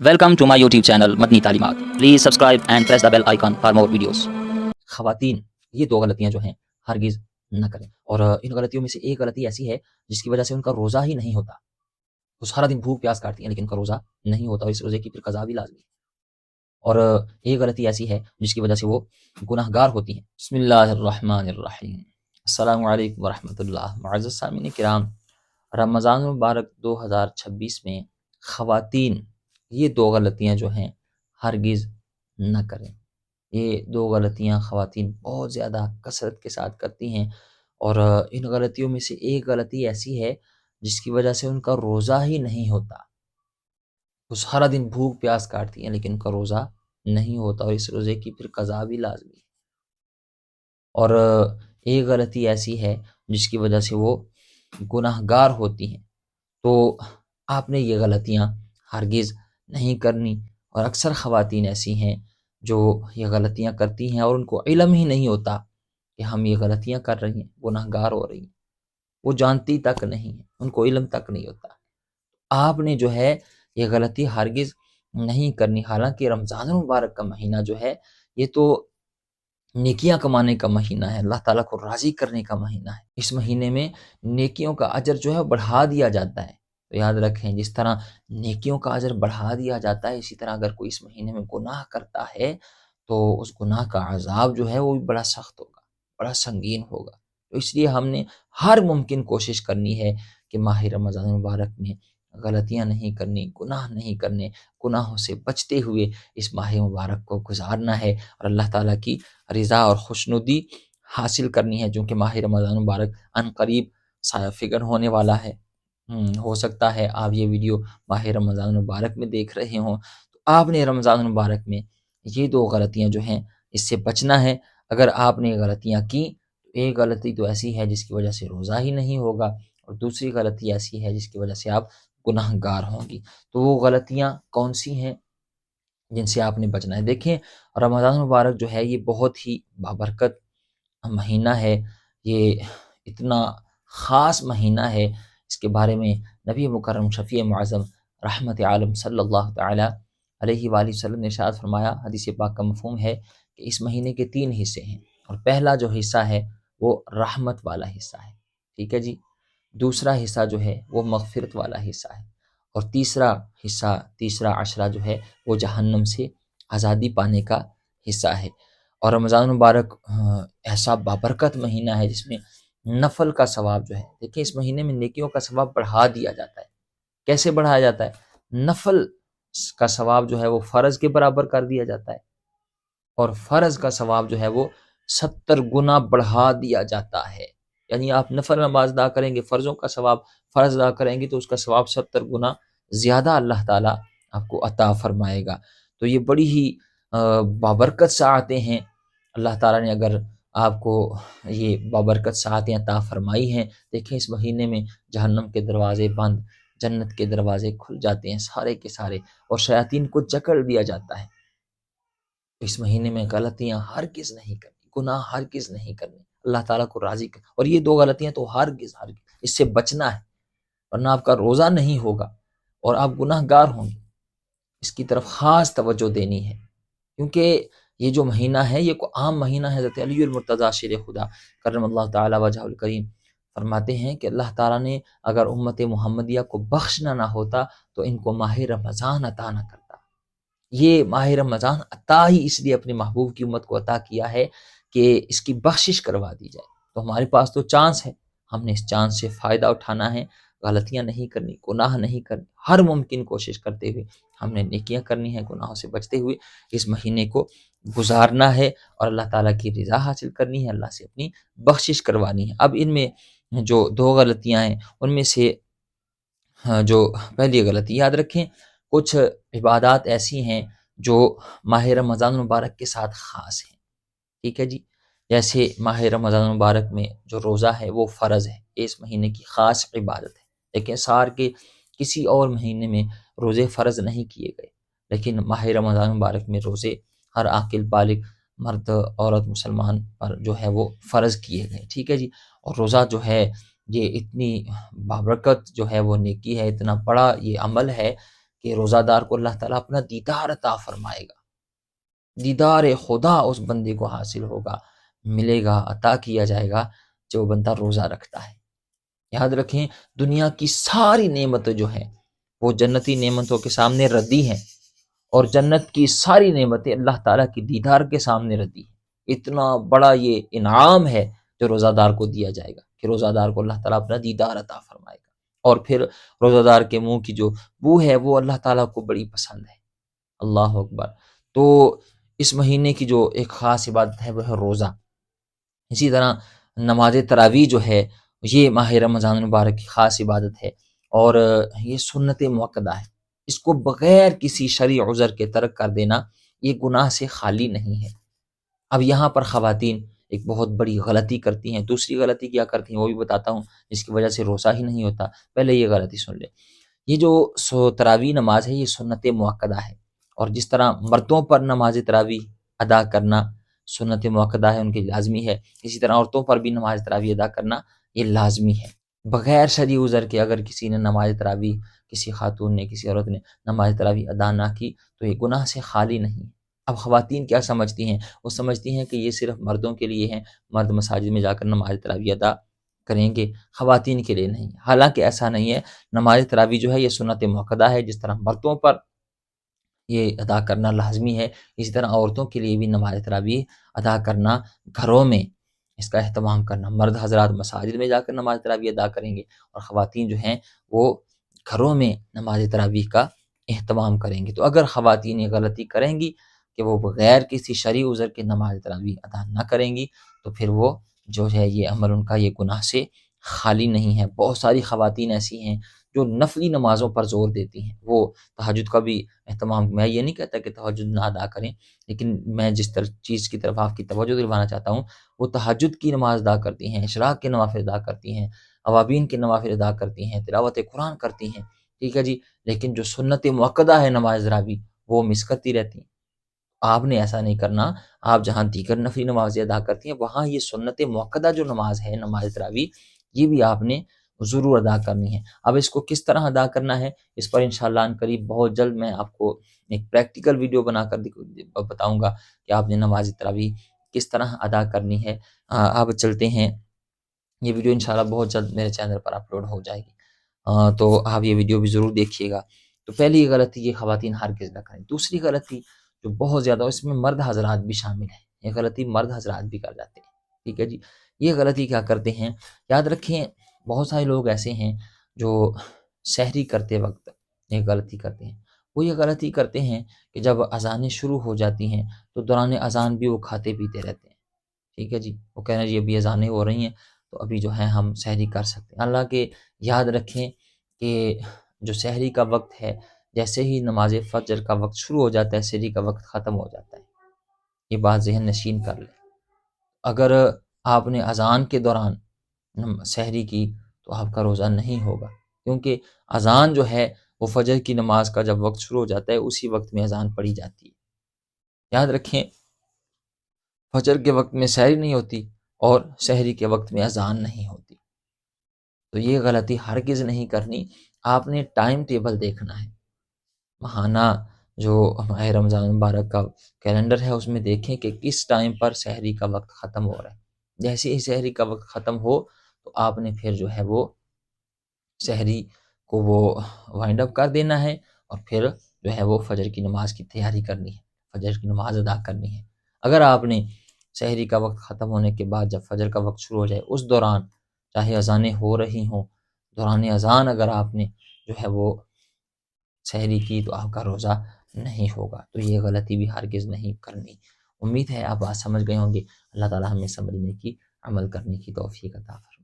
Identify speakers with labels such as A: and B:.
A: Welcome to my YouTube channel مدنی تعلیمات. Please subscribe and press the bell icon for more videos. خواتین یہ دو غلطیاں جو ہیں ہرگز نہ کریں، اور ان غلطیوں میں سے ایک غلطی ایسی ہے جس کی وجہ سے ان کا روزہ ہی نہیں ہوتا. وہ سارا دن بھوک پیاس کاٹتی ہیں لیکن ان کا روزہ نہیں ہوتا، اور اس روزے کی پھر قضا بھی لازمی ہے. اور ایک غلطی ایسی ہے جس کی وجہ سے وہ گناہ گار ہوتی ہیں. بسم اللہ الرحمن الرحیم. السلام علیکم ورحمۃ اللہ. معزز سامعین کرام، رمضان المبارک 2026 میں خواتین یہ دو غلطیاں جو ہیں ہرگز نہ کریں. یہ دو غلطیاں خواتین بہت زیادہ کثرت کے ساتھ کرتی ہیں، اور ان غلطیوں میں سے ایک غلطی ایسی ہے جس کی وجہ سے ان کا روزہ ہی نہیں ہوتا. وہ سارا دن بھوک پیاس کاٹتی ہیں لیکن ان کا روزہ نہیں ہوتا، اور اس روزے کی پھر قضا بھی لازمی ہے. اور ایک غلطی ایسی ہے جس کی وجہ سے وہ گناہ گار ہوتی ہیں. تو آپ نے یہ غلطیاں ہرگز نہیں کرنی. اور اکثر خواتین ایسی ہیں جو یہ غلطیاں کرتی ہیں اور ان کو علم ہی نہیں ہوتا کہ ہم یہ غلطیاں کر رہی ہیں، گناہ گار ہو رہی ہیں. وہ جانتی تک نہیں ہیں، ان کو علم تک نہیں ہوتا. آپ نے جو ہے یہ غلطی ہرگز نہیں کرنی. حالانکہ رمضان المبارک کا مہینہ جو ہے یہ تو نیکیاں کمانے کا مہینہ ہے، اللہ تعالیٰ کو راضی کرنے کا مہینہ ہے. اس مہینے میں نیکیوں کا اجر جو ہے بڑھا دیا جاتا ہے. تو یاد رکھیں، جس طرح نیکیوں کا اجر بڑھا دیا جاتا ہے، اسی طرح اگر کوئی اس مہینے میں گناہ کرتا ہے تو اس گناہ کا عذاب جو ہے وہ بھی بڑا سخت ہوگا، بڑا سنگین ہوگا. تو اس لیے ہم نے ہر ممکن کوشش کرنی ہے کہ ماہ رمضان المبارک میں غلطیاں نہیں کرنی، گناہ نہیں کرنے، گناہوں سے بچتے ہوئے اس ماہ مبارک کو گزارنا ہے، اور اللہ تعالیٰ کی رضا اور خوشنودی حاصل کرنی ہے. چونکہ ماہ رمضان المبارک ان قریب سایہ فگن ہونے والا ہے. ہو سکتا ہے آپ یہ ویڈیو ماہ رمضان المبارک میں دیکھ رہے ہوں، تو آپ نے رمضان المبارک میں یہ دو غلطیاں جو ہیں اس سے بچنا ہے. اگر آپ نے غلطیاں کی تو ایک غلطی تو ایسی ہے جس کی وجہ سے روزہ ہی نہیں ہوگا، اور دوسری غلطی ایسی ہے جس کی وجہ سے آپ گناہ گار ہوں گی. تو وہ غلطیاں کون سی ہیں جن سے آپ نے بچنا ہے؟ دیکھیں، رمضان المبارک جو ہے یہ بہت ہی بابرکت مہینہ ہے. یہ اتنا خاص مہینہ ہے، اس کے بارے میں نبی مکرم شفیع معظم رحمت عالم صلی اللہ تعالی علیہ وآلہ وسلم نے ارشاد فرمایا، حدیث پاک کا مفہوم ہے کہ اس مہینے کے 3 حصے ہیں، اور پہلا جو حصہ ہے وہ رحمت والا حصہ ہے، ٹھیک ہے جی. دوسرا حصہ جو ہے وہ مغفرت والا حصہ ہے، اور تیسرا حصہ، تیسرا عشرہ جو ہے وہ جہنم سے آزادی پانے کا حصہ ہے. اور رمضان المبارک ایسا بابرکت مہینہ ہے جس میں نفل کا ثواب جو ہے، دیکھیں اس مہینے میں نیکیوں کا ثواب بڑھا دیا جاتا ہے. کیسے بڑھایا جاتا ہے؟ نفل کا ثواب جو ہے وہ فرض کے برابر کر دیا جاتا ہے، اور فرض کا ثواب جو ہے وہ 70 گنا بڑھا دیا جاتا ہے. یعنی آپ نفل نماز ادا کریں گے، فرضوں کا ثواب فرض ادا کریں گے تو اس کا ثواب 70 گنا زیادہ اللہ تعالیٰ آپ کو عطا فرمائے گا. تو یہ بڑی ہی بابرکت ساعتیں ہیں. اللہ تعالیٰ نے اگر آپ کو یہ بابرکت ساعتیں عطا فرمائی ہیں، دیکھیں اس مہینے میں جہنم کے دروازے بند، جنت کے دروازے کھل جاتے ہیں سارے کے سارے، اور شیاطین کو جکڑ دیا جاتا ہے. اس مہینے میں غلطیاں ہرگز نہیں کرنی، گناہ ہرگز نہیں کرنے، اللہ تعالیٰ کو راضی کر. اور یہ دو غلطیاں تو ہرگز اس سے بچنا ہے، ورنہ آپ کا روزہ نہیں ہوگا اور آپ گناہ گار ہوں گے. اس کی طرف خاص توجہ دینی ہے، کیونکہ یہ جو مہینہ ہے یہ کوئی عام مہینہ ہے. حضرت علی المرتضیٰ شیر خدا کرم اللہ تعالی وجہ الکریم فرماتے ہیں کہ اللہ تعالیٰ نے اگر امت محمدیہ کو بخشنا نہ ہوتا تو ان کو ماہ رمضان عطا نہ کرتا. یہ ماہ رمضان عطا ہی اس لیے اپنے محبوب کی امت کو عطا کیا ہے کہ اس کی بخشش کروا دی جائے. تو ہمارے پاس تو چانس ہے، ہم نے اس چانس سے فائدہ اٹھانا ہے. غلطیاں نہیں کرنی، گناہ نہیں کرنی، ہر ممکن کوشش کرتے ہوئے ہم نے نیکیاں کرنی ہے، گناہوں سے بچتے ہوئے اس مہینے کو گزارنا ہے، اور اللہ تعالیٰ کی رضا حاصل کرنی ہے، اللہ سے اپنی بخشش کروانی ہے. اب ان میں جو دو غلطیاں ہیں ان میں سے جو پہلی غلطی، یاد رکھیں کچھ عبادات ایسی ہیں جو ماہ رمضان المبارک کے ساتھ خاص ہیں، ٹھیک ہے جی. جیسے ماہ رمضان المبارک میں جو روزہ ہے وہ فرض ہے، اس مہینے کی خاص عبادت ہے. لیکن سال کے کسی اور مہینے میں روزے فرض نہیں کیے گئے، لیکن ماہ رمضان المبارک میں روزے ہر عاقل بالغ مرد عورت مسلمان پر جو ہے وہ فرض کیے گئے، ٹھیک ہے جی. اور روزہ جو ہے یہ اتنی بابرکت جو ہے وہ نیکی ہے، اتنا بڑا یہ عمل ہے کہ روزہ دار کو اللہ تعالیٰ اپنا دیدار عطا فرمائے گا، دیدار خدا اس بندے کو حاصل ہوگا، ملے گا، عطا کیا جائے گا جو بندہ روزہ رکھتا ہے۔ یاد رکھیں دنیا کی ساری نعمتیں جو ہیں وہ جنتی نعمتوں کے سامنے ردی ہیں، اور جنت کی ساری نعمتیں اللہ تعالیٰ کی دیدار کے سامنے ردی ہیں۔ اتنا بڑا یہ انعام ہے جو روزہ دار کو دیا جائے گا کہ روزہ دار کو اللہ تعالیٰ اپنا دیدار عطا فرمائے گا، اور پھر روزہ دار کے منہ کی جو بو ہے وہ اللہ تعالیٰ کو بڑی پسند ہے۔ اللہ اکبر۔ تو اس مہینے کی جو ایک خاص عبادت ہے وہ ہے روزہ۔ اسی طرح نماز تراویح جو ہے یہ ماہ رمضان المبارک کی خاص عبادت ہے، اور یہ سنت موقدہ ہے۔ اس کو بغیر کسی شرعی عذر کے ترک کر دینا یہ گناہ سے خالی نہیں ہے۔ اب یہاں پر خواتین ایک بہت بڑی غلطی کرتی ہیں۔ دوسری غلطی کیا کرتی ہیں وہ بھی بتاتا ہوں، جس کی وجہ سے روزہ ہی نہیں ہوتا۔ پہلے یہ غلطی سن لیں، یہ جو تراویح نماز ہے یہ سنت موقدہ ہے، اور جس طرح مردوں پر نماز تراویح ادا کرنا سنت موقدہ ہے، ان کی لازمی ہے، اسی طرح عورتوں پر بھی نماز تراویح ادا کرنا یہ لازمی ہے۔ بغیر شرعی عذر کے اگر کسی نے نماز تراویح، کسی خاتون نے، کسی عورت نے نماز تراویح ادا نہ کی تو یہ گناہ سے خالی نہیں ہے۔ اب خواتین کیا سمجھتی ہیں؟ وہ سمجھتی ہیں کہ یہ صرف مردوں کے لیے ہے، مرد مساجد میں جا کر نماز تراویح ادا کریں گے، خواتین کے لیے نہیں۔ حالانکہ ایسا نہیں ہے، نماز تراویح جو ہے یہ سنت موقدہ ہے، جس طرح مردوں پر یہ ادا کرنا لازمی ہے، اسی طرح عورتوں کے لیے بھی نماز تراویح ادا کرنا، گھروں میں اس کا اہتمام کرنا۔ مرد حضرات مساجد میں جا کر نماز تراویح ادا کریں گے، اور خواتین جو ہیں وہ گھروں میں نماز تراویح کا اہتمام کریں گے۔ تو اگر خواتین یہ غلطی کریں گی کہ وہ بغیر کسی شرعی عذر کے نماز تراویح ادا نہ کریں گی، تو پھر وہ جو ہے یہ عمل ان کا یہ گناہ سے خالی نہیں ہے۔ بہت ساری خواتین ایسی ہیں جو نفلی نمازوں پر زور دیتی ہیں، وہ تہجد کا بھی اہتمام، میں یہ نہیں کہتا کہ تہجد نہ ادا کریں، لیکن میں جس چیز کی طرف آپ کی توجہ دلوانا چاہتا ہوں وہ تہجد کی نماز ادا کرتی ہیں، اشراق کے نوافل ادا کرتی ہیں، اوابین کے نوافل ادا کرتی ہیں، تلاوت قرآن کرتی ہیں، ٹھیک ہے جی، لیکن جو سنت موقدہ ہے نماز تراویح وہ مس کرتی رہتی ہیں۔ آپ نے ایسا نہیں کرنا، آپ جہاں دیگر نفلی نمازیں ادا کرتی ہیں وہاں یہ سنت موقدہ جو نماز ہے نماز تراویح یہ بھی آپ نے ضرور ادا کرنی ہے۔ اب اس کو کس طرح ادا کرنا ہے اس پر انشاءاللہ ان قریب بہت جلد میں آپ کو ایک پریکٹیکل ویڈیو بنا کر بتاؤں گا کہ آپ نے نماز تراویح کس طرح ادا کرنی ہے۔ آپ چلتے ہیں، یہ ویڈیو انشاءاللہ بہت جلد میرے چینل پر اپلوڈ ہو جائے گی، تو آپ یہ ویڈیو بھی ضرور دیکھیے گا۔ تو پہلی غلطی یہ خواتین ہرگز نہ کریں۔ دوسری غلطی جو بہت زیادہ، اس میں مرد حضرات بھی شامل ہیں، یہ غلطی مرد حضرات بھی کر جاتے ہیں، ٹھیک ہے جی۔ یہ غلطی کیا کرتے ہیں؟ یاد رکھیں بہت سارے لوگ ایسے ہیں جو سحری کرتے وقت یہ غلطی کرتے ہیں۔ وہ یہ غلطی کرتے ہیں کہ جب اذانیں شروع ہو جاتی ہیں تو دوران اذان بھی وہ کھاتے پیتے رہتے ہیں، ٹھیک ہے جی۔ وہ کہہ رہے ہیں جی ابھی اذانیں ہو رہی ہیں تو ابھی جو ہے ہم سحری کر سکتے ہیں، حالانکہ یاد رکھیں کہ جو سحری کا وقت ہے جیسے ہی نماز فجر کا وقت شروع ہو جاتا ہے سحری کا وقت ختم ہو جاتا ہے، یہ بات ذہن نشین کر لیں۔ اگر آپ نے اذان کے دوران سحری کی تو آپ کا روزہ نہیں ہوگا، کیونکہ اذان جو ہے وہ فجر کی نماز کا جب وقت شروع ہو جاتا ہے اسی وقت میں اذان پڑھی جاتی ہے۔ یاد رکھیں فجر کے وقت میں سحری نہیں ہوتی اور سحری کے وقت میں اذان نہیں ہوتی، تو یہ غلطی ہرگز نہیں کرنی۔ آپ نے ٹائم ٹیبل دیکھنا ہے، ماہانہ جو ماہ رمضان مبارک کا کیلنڈر ہے اس میں دیکھیں کہ کس ٹائم پر سحری کا وقت ختم ہو رہا ہے۔ جیسے ہی سحری کا وقت ختم ہو تو آپ نے پھر جو ہے وہ سحری کو وہ وائنڈ اپ کر دینا ہے، اور پھر جو ہے وہ فجر کی نماز کی تیاری کرنی ہے، فجر کی نماز ادا کرنی ہے۔ اگر آپ نے سحری کا وقت ختم ہونے کے بعد جب فجر کا وقت شروع ہو جائے اس دوران چاہے اذانیں ہو رہی ہوں، دوران اذان اگر آپ نے جو ہے وہ سحری کی تو آپ کا روزہ نہیں ہوگا، تو یہ غلطی بھی ہرگز نہیں کرنی۔ امید ہے آپ بات سمجھ گئے ہوں گے۔ اللہ تعالی ہمیں سمجھنے کی، عمل کرنے کی توفیق عطا فرمائے۔